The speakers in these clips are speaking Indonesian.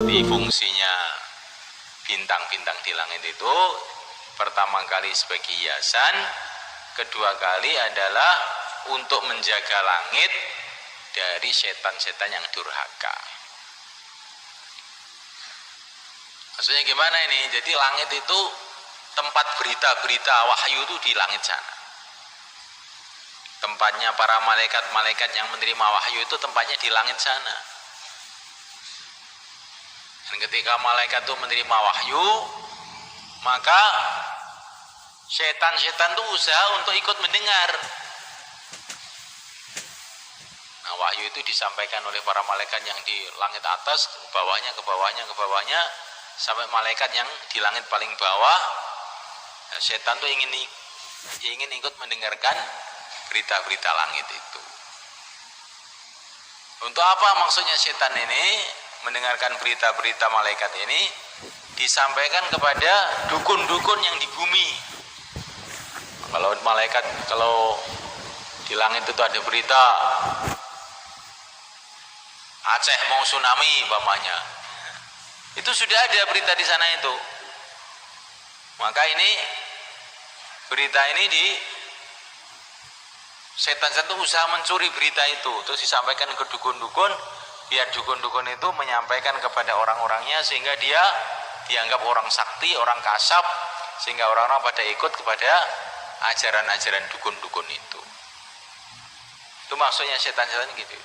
Di fungsinya bintang-bintang di langit itu pertama kali sebagai hiasan, kedua kali adalah untuk menjaga langit dari setan-setan yang durhaka. Maksudnya gimana ini? Jadi langit itu tempat berita-berita wahyu itu di langit sana. Tempatnya para malaikat-malaikat yang menerima wahyu itu tempatnya di langit sana. Dan ketika malaikat itu menerima wahyu, maka setan-setan itu usaha untuk ikut mendengar. Nah, wahyu itu disampaikan oleh para malaikat yang di langit atas, ke bawahnya, ke bawahnya, ke bawahnya, sampai malaikat yang di langit paling bawah. Nah, setan itu ingin ikut mendengarkan berita-berita langit itu. Untuk apa maksudnya setan ini mendengarkan berita-berita malaikat ini? Disampaikan kepada dukun-dukun yang di bumi. Kalau malaikat, kalau di langit itu ada berita Aceh mau tsunami umpamanya, itu sudah ada berita di sana itu. Maka ini berita ini setan-setan itu usaha mencuri berita itu, terus disampaikan ke dukun-dukun, biar dukun-dukun itu menyampaikan kepada orang-orangnya, sehingga dia dianggap orang sakti, orang kasap, sehingga orang-orang pada ikut kepada ajaran-ajaran dukun-dukun itu. Itu maksudnya setan-setan gitu.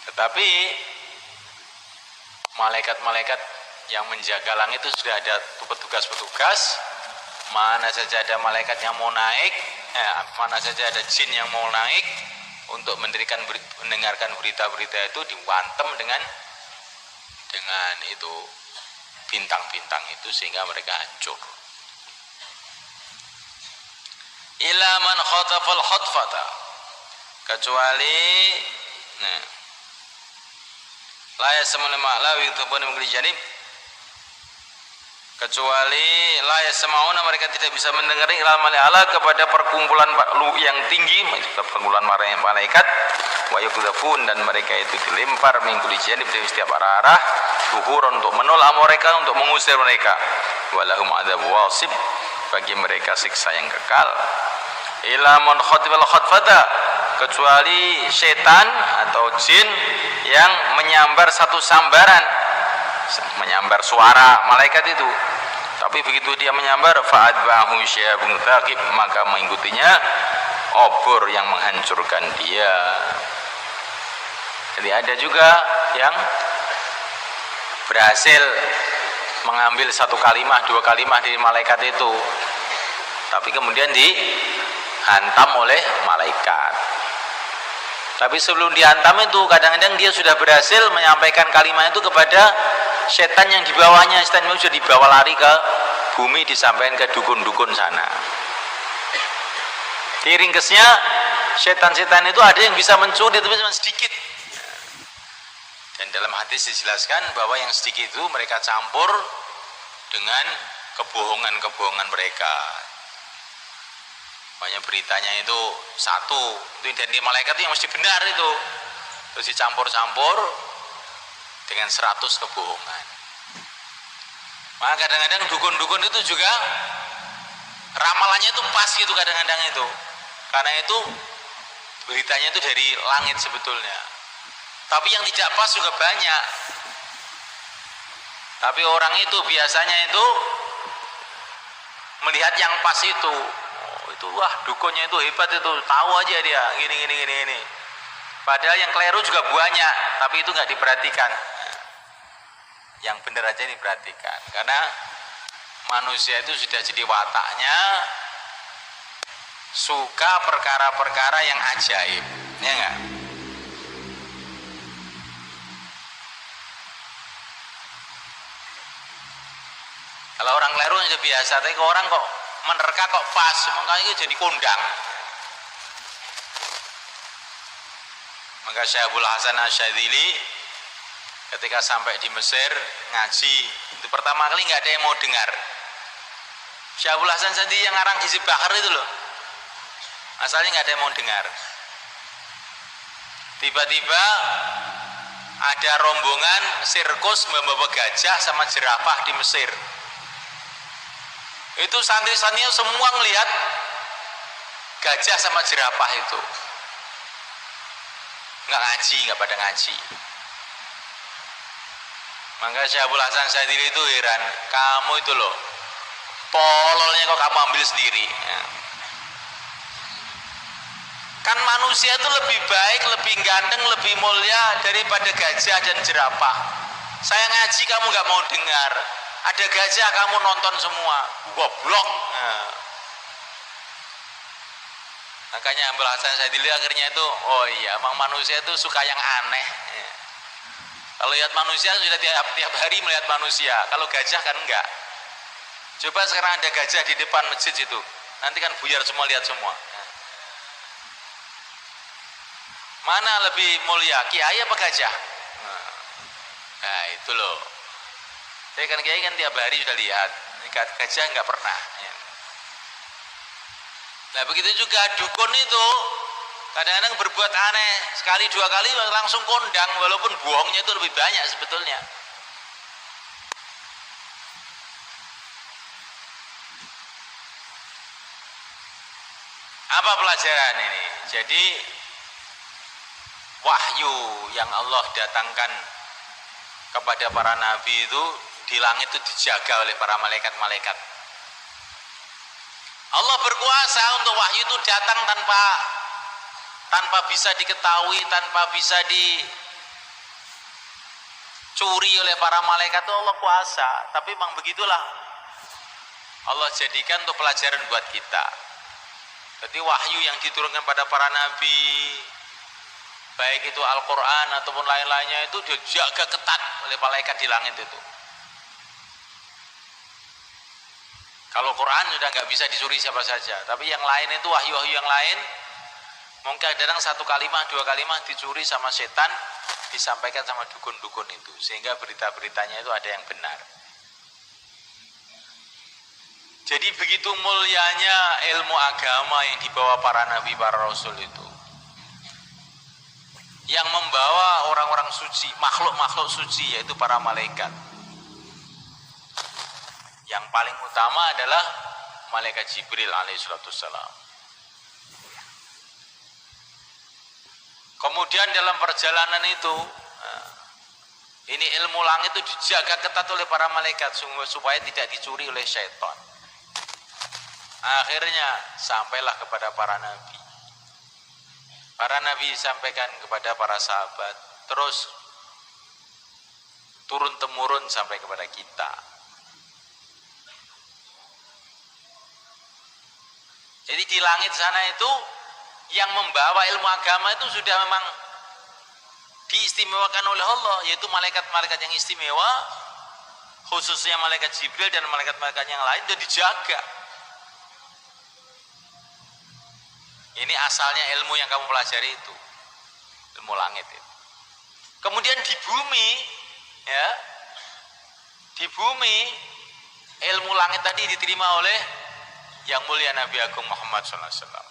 Tetapi malaikat-malaikat yang menjaga langit itu sudah ada petugas-petugas. Mana saja ada malaikat yang mau naik, mana saja ada jin yang mau naik untuk mendengarkan berita-berita itu, diwantem dengan itu bintang-bintang itu, sehingga mereka hancur. Ila man khatafal khatfata, kecuali la yasma'una la yutubuna min janib, kecuali la yasma'una, mereka tidak bisa mendengar ilal mala'ala, kepada perkumpulan yang tinggi, perkumpulan malaikat, wa yukdzafun, dan mereka itu dilempar min kulli janib, dari setiap arah, duhuran, untuk menolak mereka, untuk mengusir mereka. Walahum adzab wasib, bagi mereka siksa yang kekal. Ila man khatfal khatfata, kecuali setan atau jin yang menyambar satu sambaran, menyambar suara malaikat itu. Tapi begitu dia menyambar, fa'adbahu syihabun thaqib, maka mengikutinya obor yang menghancurkan dia. Jadi ada juga yang berhasil mengambil satu kalimah, dua kalimah dari malaikat itu, tapi kemudian dihantam oleh malaikat. Tapi sebelum dihantam itu, kadang-kadang dia sudah berhasil menyampaikan kalimat itu kepada setan yang di bawahnya. Setan itu sudah dibawa lari ke bumi, disampaikan ke dukun-dukun sana. Di ringkesnya, setan-setan itu ada yang bisa mencuri, tapi cuma sedikit. Dan dalam hadis dijelaskan bahwa yang sedikit itu mereka campur dengan kebohongan-kebohongan mereka. Banyak beritanya itu satu, itu dari malaikat itu yang mesti benar itu, terus dicampur-campur dengan 100 kebohongan. Maka kadang-kadang dukun-dukun itu juga ramalannya itu pas gitu kadang-kadang itu, karena itu beritanya itu dari langit sebetulnya, tapi yang tidak pas juga banyak. Tapi orang itu biasanya itu melihat yang pas itu. Wah, dukunnya itu hebat itu, tahu aja dia gini. Padahal yang keliru juga banyak, tapi itu nggak diperhatikan. Yang benar aja diperhatikan, karena manusia itu sudah jadi wataknya suka perkara-perkara yang ajaib, ya nggak? Kalau orang keliru aja biasa, tapi kalau orang kok menerka kok pas, makanya itu jadi kondang. Maka Syekh Hasan Asyadzili ketika sampai di Mesir ngaji, itu pertama kali nggak ada yang mau dengar. Syekh Hasan Asyadzili yang ngarang Hizib Bahar itu loh, asalnya nggak ada yang mau dengar. Tiba-tiba ada rombongan sirkus membawa gajah sama jerapah di Mesir. Itu santri-santrinya semua ngelihat gajah sama jerapah itu. Nggak ngaji, nggak pada ngaji. Maka Syekh Abdul Hasan Syadzili itu heran, kamu itu loh, pololnya kok kamu ambil sendiri. Kan manusia itu lebih baik, lebih ganteng, lebih mulia daripada gajah dan jerapah. Saya ngaji kamu nggak mau dengar, ada gajah kamu nonton semua, goblok. Makanya Abdul Hasan Syadzili akhirnya itu, oh iya, emang manusia itu suka yang aneh. Kalau lihat manusia sudah tiap hari melihat manusia, kalau gajah kan enggak. Coba sekarang ada gajah di depan masjid itu, nanti kan buyar semua, lihat semua. Mana lebih mulia, kiai apa gajah? Nah itu loh. Saya kan kiai kan tiap hari sudah lihat, gajah enggak pernah. Nah begitu juga dukun itu kadang-kadang berbuat aneh, sekali dua kali langsung kondang, walaupun bohongnya itu lebih banyak sebetulnya. Apa pelajaran ini? Jadi wahyu yang Allah datangkan kepada para nabi itu di langit itu dijaga oleh para malaikat-malaikat. Allah berkuasa untuk wahyu itu datang tanpa bisa diketahui, tanpa bisa dicuri oleh para malaikat. Itu Allah kuasa. Tapi memang begitulah Allah jadikan untuk pelajaran buat kita. Jadi wahyu yang diturunkan pada para nabi, baik itu Al-Quran ataupun lain-lainnya, itu dijaga ketat oleh malaikat di langit itu. Kalau Quran sudah nggak bisa dicuri siapa saja, tapi yang lain itu wahyu-wahyu yang lain mungkin kadang satu kalimat, dua kalimat dicuri sama setan, disampaikan sama dukun-dukun itu, sehingga berita-beritanya itu ada yang benar. Jadi begitu mulianya ilmu agama yang dibawa para nabi, para rasul itu, yang membawa orang-orang suci, makhluk-makhluk suci, yaitu para malaikat. Yang paling utama adalah malaikat Jibril alaihissalam. Kemudian dalam perjalanan itu, ini ilmu langit itu dijaga ketat oleh para malaikat supaya tidak dicuri oleh syaitan. Akhirnya sampailah kepada para nabi. Para nabi sampaikan kepada para sahabat, terus turun temurun sampai kepada kita. Jadi di langit sana itu yang membawa ilmu agama itu sudah memang diistimewakan oleh Allah, yaitu malaikat-malaikat yang istimewa, khususnya malaikat Jibril dan malaikat-malaikat yang lain, dan dijaga. Ini asalnya ilmu yang kamu pelajari itu, ilmu langit itu. Kemudian di bumi, ya, di bumi ilmu langit tadi diterima oleh yang mulia Nabi Agung Muhammad SAW.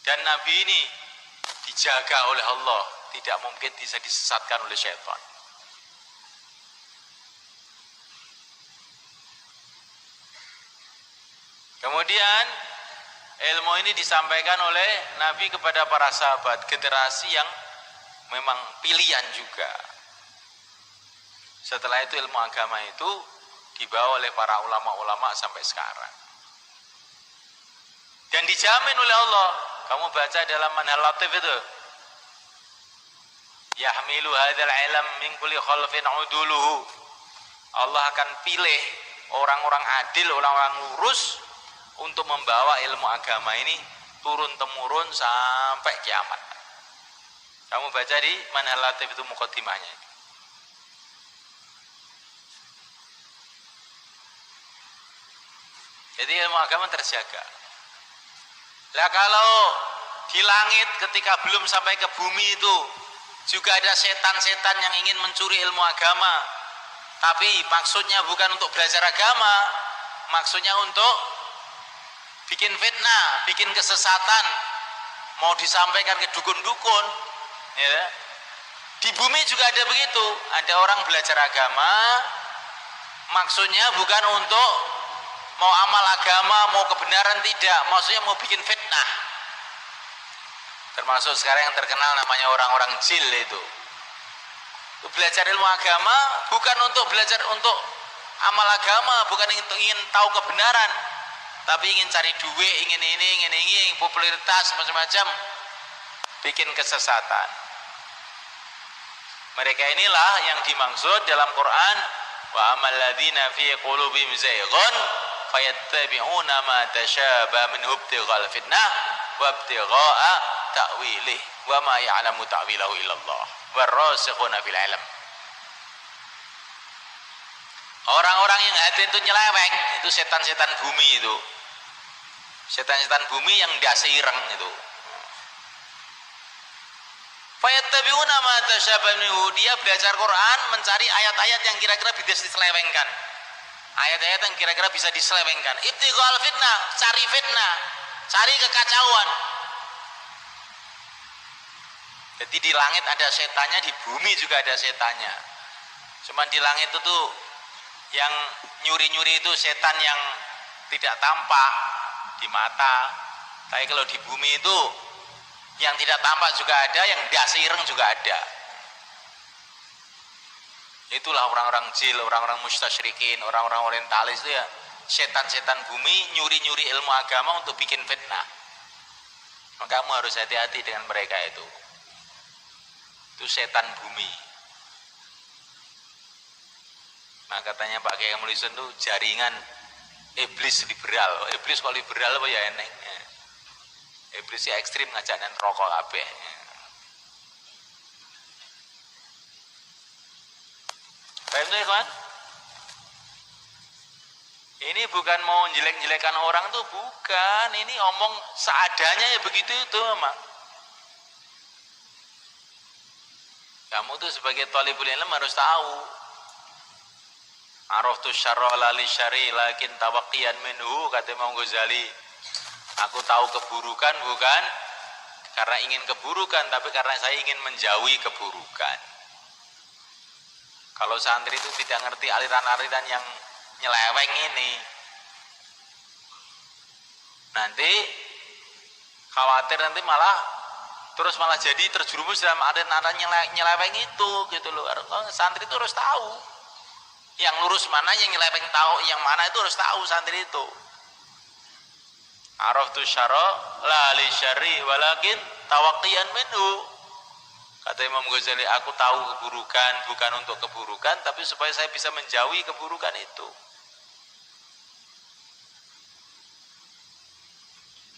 Dan Nabi ini dijaga oleh Allah, tidak mungkin bisa disesatkan oleh syaitan. Kemudian ilmu ini disampaikan oleh Nabi kepada para sahabat, generasi yang memang pilihan juga. Setelah itu ilmu agama itu dibawa oleh para ulama-ulama sampai sekarang. Dan dijamin oleh Allah. Kamu baca dalam Manhal Latif itu, yahmilu hadzal ilm min kulli khalfin uduluhu. Allah akan pilih orang-orang adil, orang-orang lurus untuk membawa ilmu agama ini turun temurun sampai kiamat. Kamu baca di Manhal Latif itu muqaddimahnya. Jadi ilmu agama terjaga. Lah kalau di langit ketika belum sampai ke bumi itu juga ada setan-setan yang ingin mencuri ilmu agama, tapi maksudnya bukan untuk belajar agama, maksudnya untuk bikin fitnah, bikin kesesatan, mau disampaikan ke dukun-dukun, ya. Di bumi juga ada begitu. Ada orang belajar agama, maksudnya bukan untuk mau amal agama, mau kebenaran, tidak. Maksudnya mau bikin fitnah. Termasuk sekarang yang terkenal namanya orang-orang jil itu. Belajar ilmu agama bukan untuk belajar untuk amal agama, bukan ingin tahu kebenaran, tapi ingin cari duit, ingin popularitas macam-macam, bikin kesesatan. Mereka inilah yang dimaksud dalam Quran, wa amal ladzina fi qulubihim zayghun fayattabi'una ma tashabaha minhu ibtighal fitnah wa ibtigha'a ta'wilih wa ma ya'lamu ta'wilahu illallah warasikhuna fil ilm. Orang-orang yang hati itu nyeleweng, itu setan-setan bumi itu. Setan-setan bumi yang dasi ireng itu. Fayattabi'una ma tashabaha minhu, dia belajar Quran mencari ayat-ayat yang kira-kira bisa diselewengkan. Ayat-ayat yang kira-kira bisa diselewengkan. Ibtighal fitnah, cari fitnah, cari kekacauan. Jadi di langit ada setannya, di bumi juga ada setannya. Cuman di langit itu tuh yang nyuri-nyuri itu setan yang tidak tampak di mata. Tapi kalau di bumi itu yang tidak tampak juga ada, yang dasi ireng juga ada. Itulah orang-orang jil, orang-orang mustasyrikin, orang-orang orientalis itu ya, setan-setan bumi nyuri-nyuri ilmu agama untuk bikin fitnah. Maka kamu harus hati-hati dengan mereka itu. Itu setan bumi. Nah katanya Pak Kiai Mulison itu jaringan iblis liberal. Iblis kalau liberal apa ya eneng. Iblis ya ekstrim ngajakin rokok kabeh. Paham tuh kawan? Ini bukan mau jelek-jelekan orang tuh, bukan. Ini omong seadanya ya begitu itu memang. Kamu tuh sebagai thalibul ilm harus tahu. Araftu syarra la li syari lakin tawaqqiyan minhu, kata Imam Ghazali. Aku tahu keburukan bukan karena ingin keburukan, tapi karena saya ingin menjauhi keburukan. Kalau santri itu tidak ngerti aliran-aliran yang nyeleweng ini, nanti khawatir nanti terus malah jadi terjerumus dalam aliran nyeleweng itu gitu loh. Santri itu harus tahu yang lurus mana, yang nyeleweng tahu yang mana, itu harus tahu santri itu. Araftu syarra la li syarri walakin tawaqqiyan minhu, kata Imam Ghazali, aku tahu keburukan bukan untuk keburukan, tapi supaya saya bisa menjauhi keburukan itu.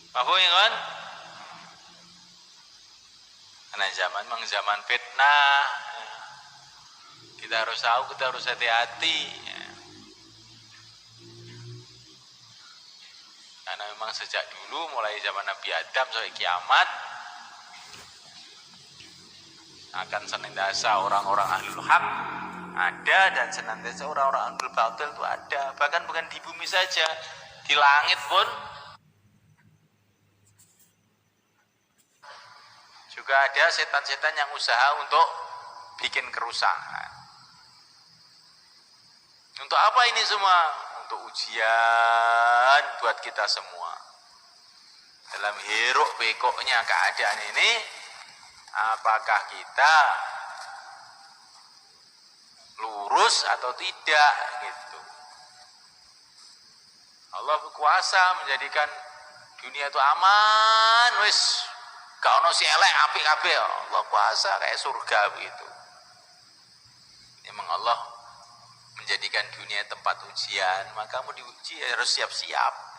Paham ya kan? Karena zaman memang zaman fitnah. Kita harus tahu, kita harus hati-hati. Karena memang sejak dulu, mulai zaman Nabi Adam sampai kiamat, akan senantiasa orang-orang ahlul haq ada, dan senantiasa orang-orang ahlul batil itu ada. Bahkan bukan di bumi saja, di langit pun juga ada setan-setan yang usaha untuk bikin kerusakan. Untuk apa ini semua? Untuk ujian buat kita semua. Dalam hiruk pikuknya keadaan ini, apakah kita lurus atau tidak gitu. Allah berkuasa menjadikan dunia itu aman, wis gak ono si elek apik kabeh. Allah kuasa kayak surga begitu. Memang Allah menjadikan dunia tempat ujian, maka kamu diuji harus siap-siap.